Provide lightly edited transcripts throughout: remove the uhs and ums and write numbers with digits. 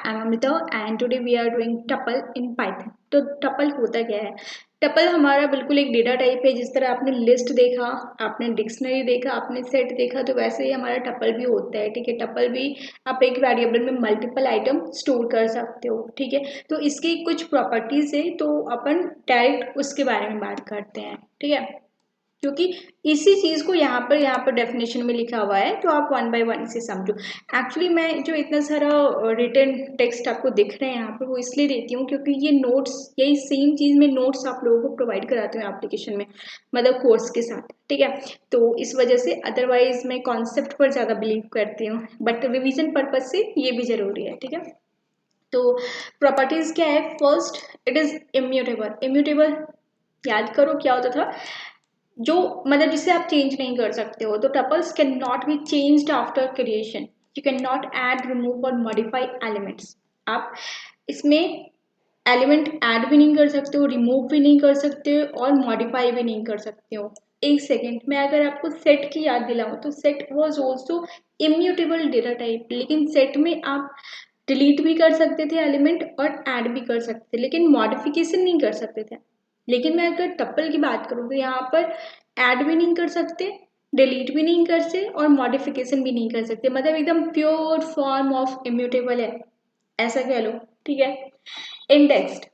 I'm Amrita and today we are doing tuple in Python। तो tuple होता क्या है? टपल हमारा बिल्कुल एक डेटा टाइप है। जिस तरह आपने लिस्ट देखा, आपने डिक्शनरी देखा, आपने सेट देखा, तो वैसे ही हमारा टपल भी होता है। ठीक है, टपल भी आप एक वेरिएबल में मल्टीपल आइटम स्टोर कर सकते हो। ठीक है, तो इसकी कुछ प्रॉपर्टीज है, तो अपन डायरेक्ट उसके बारे में बात करते हैं। ठीक है, क्योंकि इसी चीज को यहाँ पर डेफिनेशन में लिखा हुआ है, तो आप वन बाय वन इसे समझो। एक्चुअली मैं जो इतना सारा रिटन टेक्स्ट आपको दिख रहे हैं यहाँ पर, वो इसलिए देती हूँ क्योंकि ये नोट्स, यही सेम चीज में नोट्स आप लोगों को प्रोवाइड कराती हूँ एप्लीकेशन में, मतलब कोर्स के साथ। ठीक है, तो इस वजह से अदरवाइज मैं कॉन्सेप्ट पर ज्यादा बिलीव करती हूँ, बट रिविजन पर्पज से ये भी जरूरी है। ठीक है, तो प्रॉपर्टीज क्या है? First, it is immutable. Immutable याद करो क्या होता था, जो मतलब जिसे आप चेंज नहीं कर सकते हो। तो tuples can not be changed after creation. You can not add, remove और मॉडिफाई एलिमेंट्स। आप इसमें एलिमेंट ऐड भी नहीं कर सकते हो, रिमूव भी नहीं कर सकते हो और मॉडिफाई भी नहीं कर सकते हो। एक सेकेंड, मैं अगर आपको सेट की याद दिलाऊं तो set was also immutable data type, लेकिन सेट में आप डिलीट भी कर सकते थे एलिमेंट और ऐड भी कर सकते थे, लेकिन मॉडिफिकेशन नहीं कर सकते थे। लेकिन मैं अगर टप्पल की बात करूँ तो यहाँ पर ऐड भी नहीं कर सकते, डिलीट भी नहीं कर सकते और मॉडिफिकेशन भी नहीं कर सकते। मतलब एकदम प्योर फॉर्म ऑफ इम्यूटेबल है, ऐसा कह लो। ठीक है, indexed,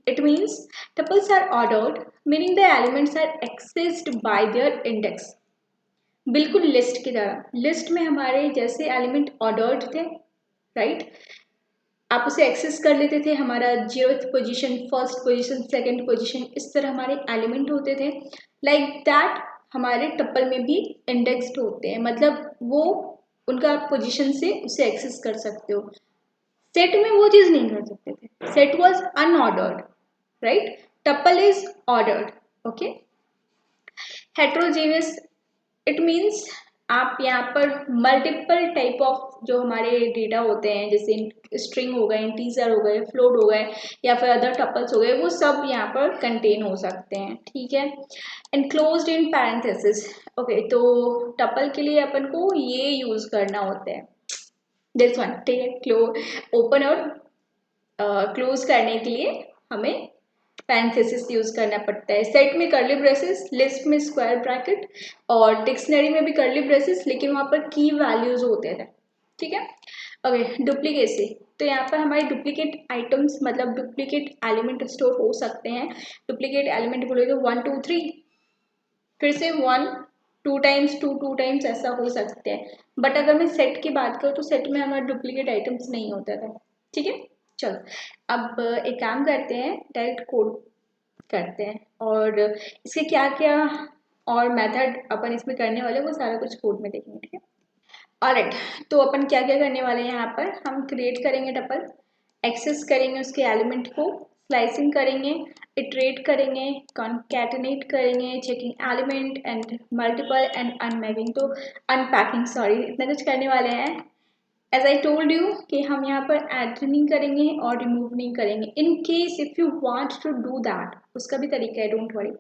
it means tuples are ordered, meaning the elements are accessed by their index। बिल्कुल लिस्ट की तरह। लिस्ट में हमारे जैसे एलिमेंट ऑर्डर्ड थे, राइट? आप उसे एक्सेस कर लेते थे, हमारा 0th position, first position, second position, इस तरह हमारे एलिमेंट होते थे। लाइक दैट हमारे टप्पल में भी इंडेक्स्ड होते हैं, मतलब वो उनका आप पोजीशन से उसे एक्सेस कर सकते हो। सेट में वो चीज नहीं कर सकते थे, set was unordered, right? Tuple is ordered. Okay, heterogeneous, it means आप यहाँ पर मल्टीपल टाइप ऑफ जो हमारे डेटा होते हैं, जैसे स्ट्रिंग हो गए, इंटीजर हो गए, फ्लोट हो गए, या फिर अदर टपल्स हो गए, वो सब यहाँ पर कंटेन हो सकते हैं। ठीक है, एनक्लोज्ड इन पैरेंथेसिस। ओके, तो टपल के लिए अपन को ये यूज करना होता है, दिस वन। ठीक है, ओपन और क्लोज करने के लिए हमें पैरेंथेसिस यूज करना पड़ता है। सेट में कर्ली ब्रेसेस, लिस्ट में स्क्वायर ब्रैकेट और डिक्शनरी में भी कर्ली ब्रेसेस, लेकिन वहां पर की वैल्यूज होते थे। ठीक है, ओके, डुप्लीकेसी, तो यहाँ पर हमारे डुप्लीकेट आइटम्स, मतलब डुप्लीकेट एलिमेंट स्टोर हो सकते हैं। डुप्लीकेट एलिमेंट बोले तो 1 2 3, फिर से 1 2 टाइम्स, 2 2 टाइम्स, ऐसा हो सकते हैं। बट अगर मैं सेट की बात करूँ तो सेट में हमारे डुप्लीकेट आइटम्स नहीं होता था। ठीक है, चलो अब एक काम करते हैं, डायरेक्ट कोड करते हैं और इसके क्या क्या और मेथड अपन इसमें करने वाले वो सारा कुछ कोड में देखेंगे। ठीक है, ऑलराइट, तो अपन क्या क्या करने वाले हैं? यहाँ पर हम क्रिएट करेंगे टपल, एक्सेस करेंगे उसके एलिमेंट को, स्लाइसिंग करेंगे, इटरेट करेंगे, कॉन्कैटिनेट करेंगे, checking element and multiple and unpacking, तो अनपैकिंग, सॉरी, इतना कुछ करने वाले हैं। एज आई टोल्ड यू कि हम यहाँ पर ऐड नहीं करेंगे और रिमूव नहीं करेंगे। In case if you want to do that, उसका भी तरीका है, डोंट वरी।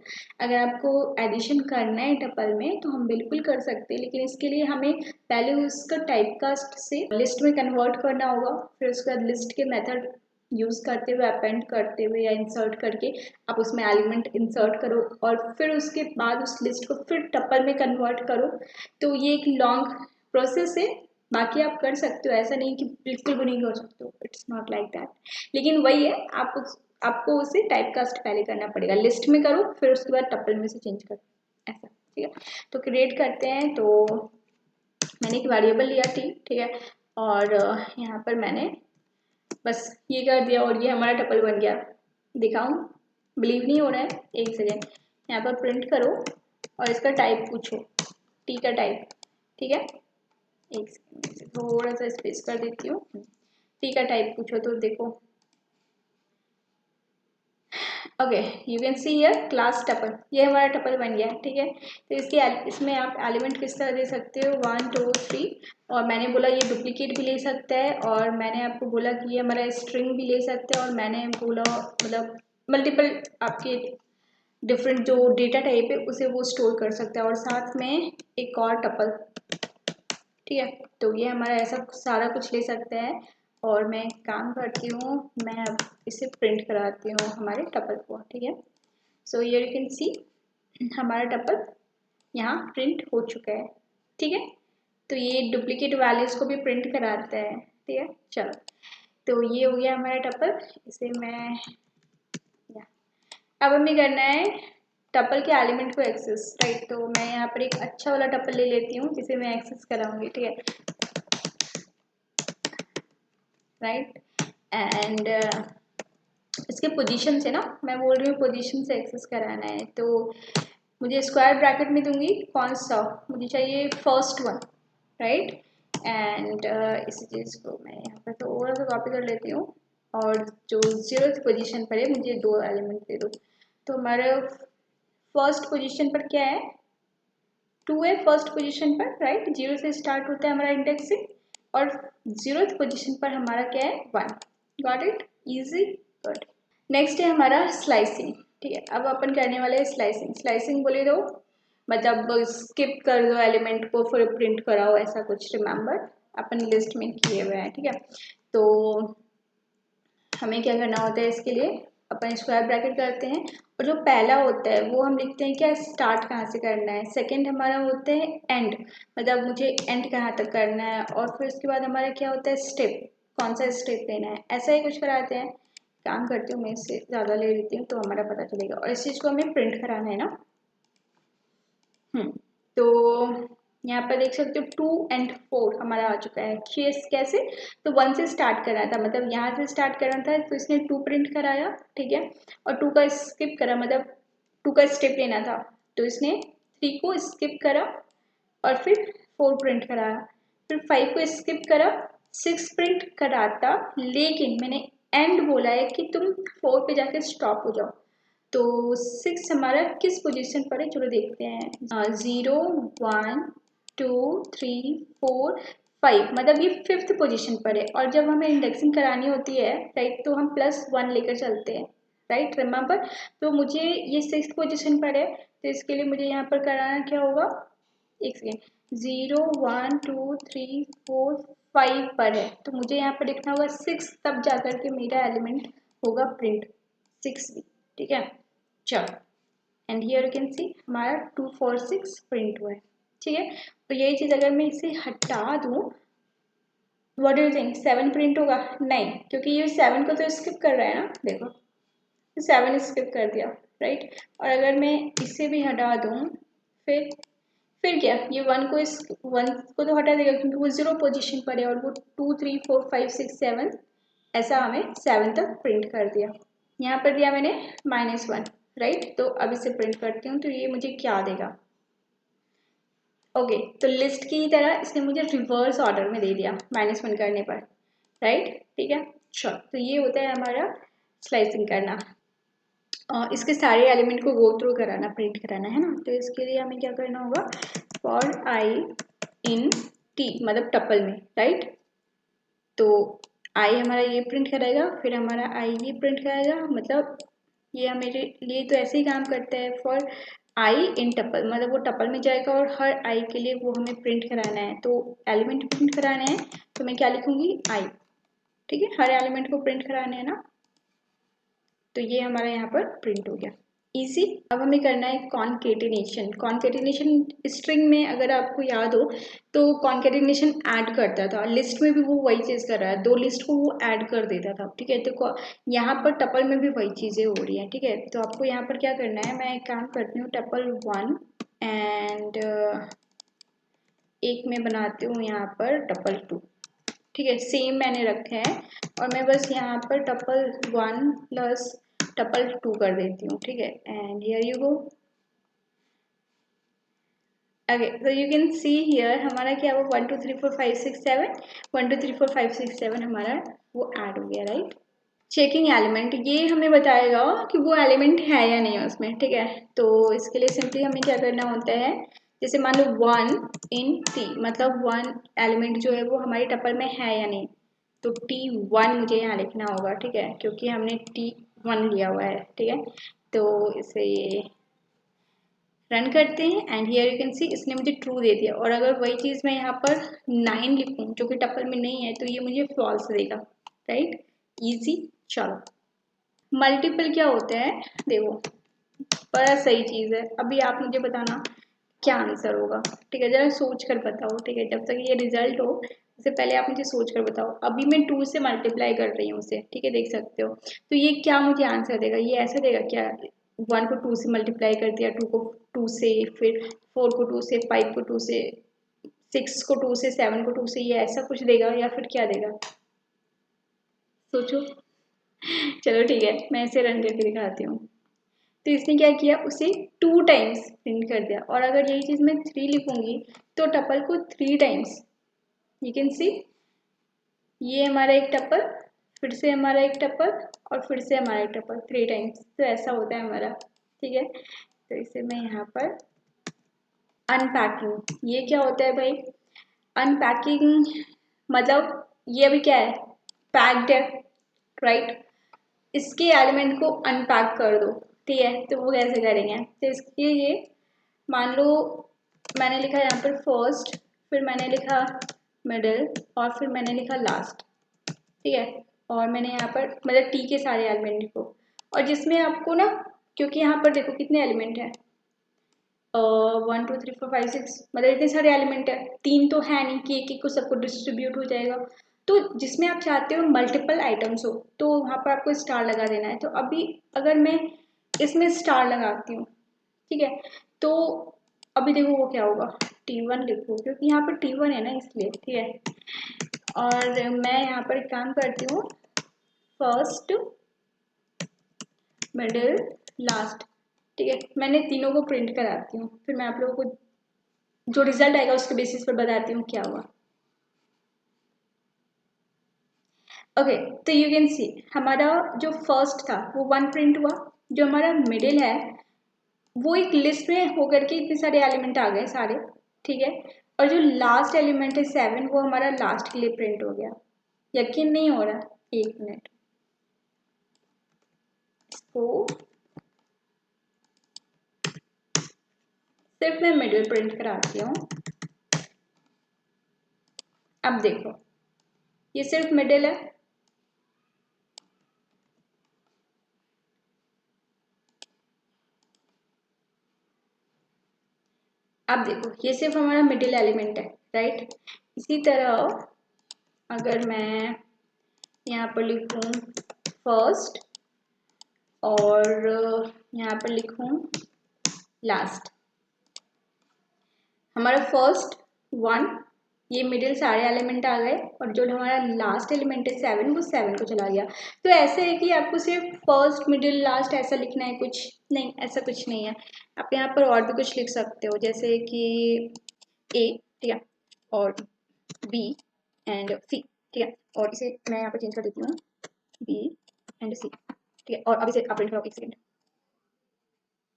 अगर आपको एडिशन करना है टपल में तो हम बिल्कुल कर सकते हैं, लेकिन इसके लिए हमें पहले उसका टाइपकास्ट से लिस्ट में कन्वर्ट करना होगा, फिर उसके बाद लिस्ट के मेथड यूज करते हुए, अपेंड करते हुए या इंसर्ट करके आप उसमें एलिमेंट इंसर्ट करो और फिर उसके बाद उस लिस्ट को फिर टपल में कन्वर्ट करो। तो ये एक लॉन्ग प्रोसेस है, बाकी आप कर सकते हो, ऐसा नहीं कि बिल्कुल भी नहीं कर सकते हो, इट्स नॉट लाइक दैट। लेकिन वही है, आपको उसे टाइपकास्ट पहले करना पड़ेगा, लिस्ट में करो फिर उसके बाद टपल में से चेंज करो, ऐसा। ठीक है, तो क्रिएट करते हैं। तो मैंने एक वेरिएबल लिया थी, ठीक है, और यहाँ पर मैंने बस ये कर दिया और ये हमारा टपल बन गया। दिखाऊं? बिलीव नहीं हो रहा है, एक सेकेंड, यहाँ पर प्रिंट करो और इसका टाइप पूछो, टी का टाइप। ठीक है, एक सेकेंड, थोड़ा सा स्पेस कर देती हूँ। टी का टाइप पूछो तो देखो, okay, you can see here class tuple, ये हमारा टपल बन गया। ठीक है, तो इसमें आप एलिमेंट किस तरह दे सकते हो, 1 2 3, और मैंने बोला ये डुप्लीकेट भी ले सकता है, और मैंने आपको बोला कि ये हमारा स्ट्रिंग भी ले सकता है, और मैंने बोला मतलब मल्टीपल आपके डिफरेंट जो डेटा टाइप है उसे वो स्टोर कर सकता है, और साथ में एक और टपल। ठीक है, तो ये हमारा ऐसा सारा कुछ ले सकता है, और मैं काम करती हूँ, मैं अब इसे प्रिंट कराती हूँ हमारे टपल को, ठीक है। So here you can see हमारा टपल यहाँ प्रिंट हो चुका है, ठीक है। तो ये डुप्लीकेट वैल्यूज़ को भी प्रिंट कराता है, ठीक है। चलो, तो ये हो गया हमारा टपल। इसे मैं अब हमें करना है टपल के एलिमेंट को एक्सेस, राइट। तो मैं यहाँ पर एक अच्छा वाला टपल ले लेती हूँ जिसे मैं एक्सेस कराऊंगी, ठीक है, राइट। एंड इसके पोजीशन से ना, मैं बोल रही हूँ पोजीशन से एक्सेस कराना है, तो मुझे स्क्वायर ब्रैकेट में दूंगी कौन सा, मुझे चाहिए फर्स्ट वन, राइट। एंड इस चीज़ को मैं यहाँ पर थोड़ा सा कॉपी कर लेती हूँ, और जो 0th पोजीशन पर है मुझे 2 एलिमेंट दे दो। तो हमारे फर्स्ट पोजीशन पर क्या है, 2 है फर्स्ट पोजीशन पर, राइट। 0 से स्टार्ट होता है हमारा इंडेक्सिंग, और 0th पोजीशन पर हमारा क्या है, 1। Got it, easy, good. Next है हमारा स्लाइसिंग, ठीक है। अब अपन करने वाले हैं स्लाइसिंग। स्लाइसिंग बोले तो मतलब स्किप कर दो एलिमेंट को फिर प्रिंट कराओ, ऐसा कुछ, रिमेंबर अपन लिस्ट में किए हुए हैं, ठीक है। तो हमें क्या करना होता है इसके लिए, अपन स्क्वायर ब्रैकेट करते हैं, और जो पहला होता है वो हम लिखते हैं क्या, स्टार्ट कहाँ से करना है। सेकंड हमारा होता है एंड, मतलब मुझे एंड कहाँ तक करना है, और फिर उसके बाद हमारा क्या होता है स्टेप, कौन सा स्टेप लेना है, ऐसा ही कुछ कराते हैं। काम करती हूँ मैं, इससे ज़्यादा ले लेती हूँ तो हमारा पता चलेगा, और इस चीज़ को हमें प्रिंट कराना है ना। तो यहाँ पर देख सकते हो 2 and 4 हमारा आ चुका है। कैसे, तो 1 से स्टार्ट करा था, मतलब यहाँ से स्टार्ट करना था तो इसने 2 प्रिंट कराया, ठीक है। और 2 का स्किप करा, मतलब 2 का स्टेप लेना था तो इसने 3 को स्किप करा, और फिर 4 प्रिंट कराया, फिर 5 को स्किप करा, 6 प्रिंट कराता, लेकिन मैंने एंड बोला है कि तुम 4 पे जाके स्टॉप हो जाओ। तो 6 हमारा किस पोजीशन पर है, चलो देखते हैं। 0 1 2 3 4 5, मतलब ये 5th पोजीशन पर है, और जब हमें इंडेक्सिंग करानी होती है, राइट, तो हम +1 लेकर चलते हैं, राइट, रिमेंबर। तो मुझे ये 6th पोजीशन पर है, तो इसके लिए मुझे यहाँ पर कराना क्या होगा, एक सेकेंड, 0 1 2 3 4 5 पर है, तो मुझे यहाँ पर लिखना होगा 6, तब जाकर के मेरा एलिमेंट होगा प्रिंट 6 भी, ठीक है। चलो, and here you can see हमारा 2 4 6 प्रिंट हुआ है, ठीक है। तो यही चीज़ अगर मैं इसे हटा दूँ, what do you think, 7 print होगा? नहीं, क्योंकि ये 7 को तो स्किप कर रहा है ना, देखो, तो 7 स्किप कर दिया, राइट। और अगर मैं इसे भी हटा दूँ, फिर क्या, ये 1 को, इस 1 को तो हटा देगा क्योंकि वो 0 पोजीशन पर है, और वो 2 3 4 5 6 7 ऐसा हमें 7 तक प्रिंट कर दिया। यहाँ पर दिया मैंने -1, राइट। तो अब इसे प्रिंट करती हूँ, तो ये मुझे क्या देगा, ओके। तो लिस्ट की तरह इसने मुझे रिवर्स ऑर्डर में दे दिया -1 करने पर, राइट, ठीक है। चलो, तो ये होता है हमारा स्लाइसिंग करना, और इसके सारे एलिमेंट को गो थ्रू कराना, प्रिंट कराना है ना। तो इसके लिए हमें क्या करना होगा, फॉर आई इन टी, मतलब टपल में, राइट। तो आई हमारा ये प्रिंट कराएगा, फिर हमारा आई ये प्रिंट कराएगा, मतलब ये मेरे लिए तो ऐसे ही काम करता है। फॉर आई इन टपल, मतलब वो टपल में जाएगा और हर आई के लिए वो हमें प्रिंट कराना है, तो एलिमेंट प्रिंट कराना है, तो मैं क्या लिखूंगी, आई, ठीक है। हर एलिमेंट को प्रिंट कराना है ना, तो ये हमारा यहाँ पर प्रिंट हो गया, इजी। अब हमें करना है कॉन्केटिनेशन। कॉन्केटिनेशन स्ट्रिंग में अगर आपको याद हो तो कॉन्केटिनेशन ऐड करता था, लिस्ट में भी वो वही चीज़ कर रहा है, 2 लिस्ट को वो ऐड कर देता था, ठीक है। तो यहाँ पर टपल में भी वही चीज़ें हो रही हैं, ठीक है। तो आपको यहाँ पर क्या करना है, मैं एक काम करती हूँ, टपल 1 एंड एक मैं बनाती हूँ यहाँ पर टपल 2, ठीक है, सेम मैंने रखे हैं, और मैं बस यहाँ पर टपल 1 प्लस टपल 2 कर देती हूँ, ठीक है। And here you go, okay. तो यू कैन सी हियर हमारा क्या वो 1 2 3 4 5 6 7 1 2 3 4 5 6 7 हमारा वो ऐड हो गया, राइट। चेकिंग एलिमेंट, ये हमें बताएगा कि वो एलिमेंट है या नहीं है उसमें, ठीक है। तो इसके लिए सिंपली हमें क्या करना होता है, जैसे मान लो 1 इन टी, मतलब 1 एलिमेंट जो है वो हमारी टपल में है या नहीं, तो T1 मुझे यहाँ लिखना होगा, ठीक है, क्योंकि हमने T1 लिया हुआ है, ठीक है। तो इसे रन करते हैं and here you can see इसने मुझे ट्रू दे दिया। और अगर वही चीज़ मैं यहाँ पर 9 लिखूँ जो कि टपल में नहीं है तो ये मुझे फॉल्स देगा, राइट। इजी। चलो मल्टीपल क्या होता है, देखो बड़ा सही चीज़ है। अभी आप मुझे बताना क्या आंसर होगा, ठीक है, जरा सोच कर बताओ, ठीक है, जब तक ये रिजल्ट हो उससे पहले आप मुझे सोच कर बताओ। अभी मैं 2 से मल्टीप्लाई कर रही हूँ उसे, ठीक है, देख सकते हो। तो ये क्या मुझे आंसर देगा, ये ऐसा देगा क्या, 1 को 2 से मल्टीप्लाई कर दिया, 2 को 2 से, फिर 4 को 2 से, 5 को 2 से, 6 को 2 से, 7 को 2 से, ये ऐसा कुछ देगा या फिर क्या देगा, सोचो। चलो ठीक है, मैं इसे रन करके दिखाती हूँ। तो इसने क्या किया, उसे 2 टाइम्स प्रिंट कर दिया। और अगर यही चीज़ मैं 3 लिखूंगी तो टपल को 3 टाइम्स, यू कैन सी, ये हमारा एक टपल, फिर से हमारा एक टपल, और फिर से हमारा एक टपल, 3 टाइम्स। तो ऐसा होता है हमारा, ठीक है। तो इसे मैं यहाँ पर अनपैकिंग, ये क्या होता है भाई, अनपैकिंग मतलब ये अभी क्या है, पैक्ड है, राइट। इसके एलिमेंट को अनपैक कर दो, ठीक है। तो वो कैसे करेंगे, तो इसके लिए मान लो मैंने लिखा यहाँ पर फर्स्ट, फिर मैंने लिखा मिडिल, और फिर मैंने लिखा लास्ट, ठीक है। और मैंने यहाँ पर मतलब टी के सारे एलिमेंट लिखो, और जिसमें आपको ना, क्योंकि यहाँ पर देखो कितने एलिमेंट हैं, 1 2 3 4 5 6, मतलब इतने सारे एलिमेंट है, 3 तो है नहीं कि एक एक को सबको डिस्ट्रीब्यूट हो जाएगा। तो जिसमें आप चाहते हो मल्टीपल आइटम्स हो तो वहाँ पर आपको स्टार लगा देना है। तो अभी अगर मैं इसमें स्टार लगाती हूँ, ठीक है, तो अभी देखो वो क्या होगा, T1 लिखो क्योंकि यहाँ पर T1 है ना इसलिए, ठीक है। और मैं यहाँ पर एक काम करती हूँ, फर्स्ट मिडिल लास्ट, ठीक है, मैंने तीनों को प्रिंट कराती हूँ, फिर मैं आप लोगों को जो रिजल्ट आएगा उसके बेसिस पर बताती हूँ क्या हुआ। ओके, तो यू कैन सी हमारा जो फर्स्ट था वो 1 प्रिंट हुआ, जो हमारा मिडिल है वो एक लिस्ट में होकर के इतने सारे एलिमेंट आ गए सारे, ठीक है। और जो लास्ट एलिमेंट है 7 वो हमारा लास्ट के लिए प्रिंट हो गया। यकीन नहीं हो रहा, एक मिनट, इसको सिर्फ मैं मिडिल प्रिंट कराती हूँ। अब देखो ये सिर्फ मिडिल है, अब देखो ये सिर्फ हमारा मिडिल एलिमेंट है, राइट। इसी तरह अगर मैं यहाँ पर लिखूँ फर्स्ट और यहाँ पर लिखूँ लास्ट, हमारा फर्स्ट 1, ये मिडिल सारे एलिमेंट आ गए, और जो हमारा लास्ट एलिमेंट है 7 वो 7 को चला गया। तो ऐसे है कि आपको सिर्फ फर्स्ट मिडिल लास्ट ऐसा लिखना है, कुछ नहीं, ऐसा कुछ नहीं है। आप यहाँ पर और भी कुछ लिख सकते हो, जैसे कि ए, ठीक है, और बी एंड सी, ठीक है। और इसे मैं यहाँ पर चेंज कर देती हूँ, बी एंड सी, ठीक है। और अब इसे आप प्रिंट करो, एक सेकेंड।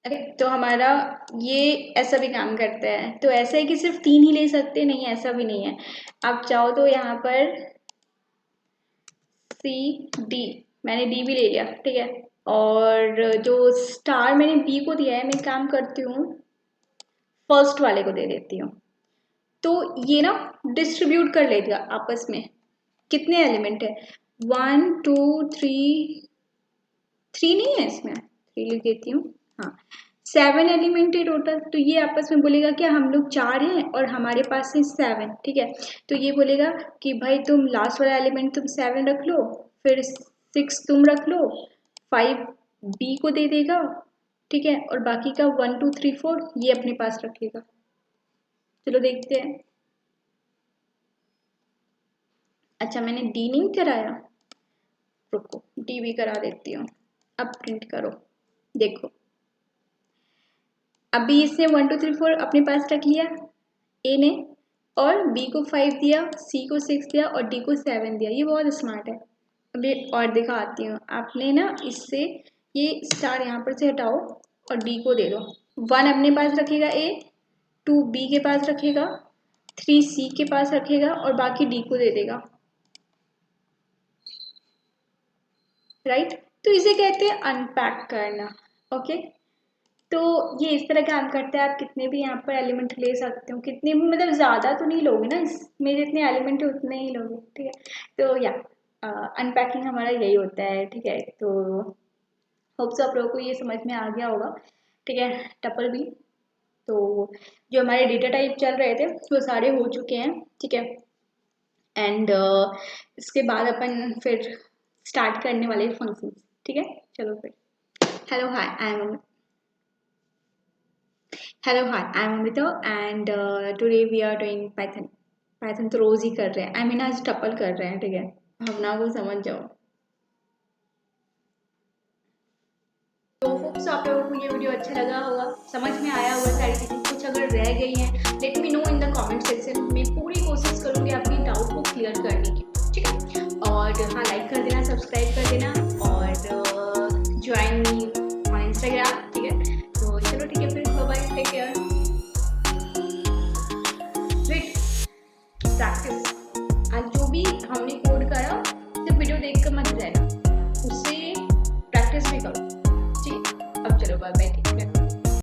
अरे तो हमारा ये ऐसा भी काम करता है, तो ऐसा है कि सिर्फ 3 ही ले सकते, नहीं ऐसा भी नहीं है। आप चाहो तो यहाँ पर सी डी, मैंने डी भी ले लिया, ठीक है। और जो स्टार मैंने बी को दिया है, मैं काम करती हूँ फर्स्ट वाले को दे देती हूँ। तो ये ना डिस्ट्रीब्यूट कर लेगा आपस में, कितने एलिमेंट है, 1 2 3, 3 नहीं है इसमें, 3 लिख देती हूँ, हाँ 7 एलिमेंट है टोटल। तो ये आपस में बोलेगा कि हम लोग 4 हैं और हमारे पास है 7, ठीक है। तो ये बोलेगा कि भाई तुम लास्ट वाला एलिमेंट तुम 7 रख लो, फिर 6 तुम रख लो, 5 बी को दे देगा, ठीक है, और बाकी का 1 2 3 4 ये अपने पास रखेगा। चलो देखते हैं। अच्छा मैंने डी नहीं कराया, रुको डी भी करा देती हूँ। अब प्रिंट करो, देखो अभी इसने 1 2 3 4 अपने पास रख लिया ए ने, और बी को 5 दिया, सी को 6 दिया, और डी को 7 दिया। ये बहुत स्मार्ट है। अभी और दिखाती हूँ, आपने ना इससे ये स्टार यहाँ पर से हटाओ और डी को दे दो। 1 अपने पास रखेगा ए, 2 बी के पास रखेगा, 3 सी के पास रखेगा, और बाकी डी को दे देगा, राइट। तो इसे कहते हैं अनपैक करना, ओके। तो ये इस तरह काम करता है, आप कितने भी यहाँ पर एलिमेंट ले सकते हो, कितने भी, मतलब ज़्यादा तो नहीं लोगे ना, इसमें जितने एलिमेंट है उतने ही लोगे, ठीक है। तो या अनपैकिंग हमारा यही होता है, ठीक है। तो होप सो आप लोगों को ये समझ में आ गया होगा, ठीक है। टपल भी, तो जो हमारे डेटा टाइप चल रहे थे वो सारे हो चुके हैं, ठीक है। एंड इसके बाद अपन फिर स्टार्ट करने वाले फंक्शन, ठीक है। चलो फिर, hello hi I am Amrita and today we are doing Python. Python तो रोज ही कर रहे हैं, आई मीन आज टपल कर रहे हैं, ठीक है। भावना को समझ जाओ। तो होप्स आप लोगों को ये वीडियो अच्छा लगा होगा, समझ में आया होगा सारी चीज़ें। कुछ अगर रह गई हैं let me know in the comment section, मैं पूरी कोशिश करूँगी आपकी डाउट को क्लियर करने की, ठीक है। और हाँ, लाइक कर देना, सब्सक्राइब कर देना और ज्वाइन मी ऑन इंस्टाग्राम, ठीक है। तो चलो ठीक है, फिर bye bye, take care. Wait, practice, आज जो भी हमने कोड करा सिर्फ वीडियो देख कर मत रहना, उससे प्रैक्टिस भी करो, ठीक है। अब चलो बाय बाय, ठीक है।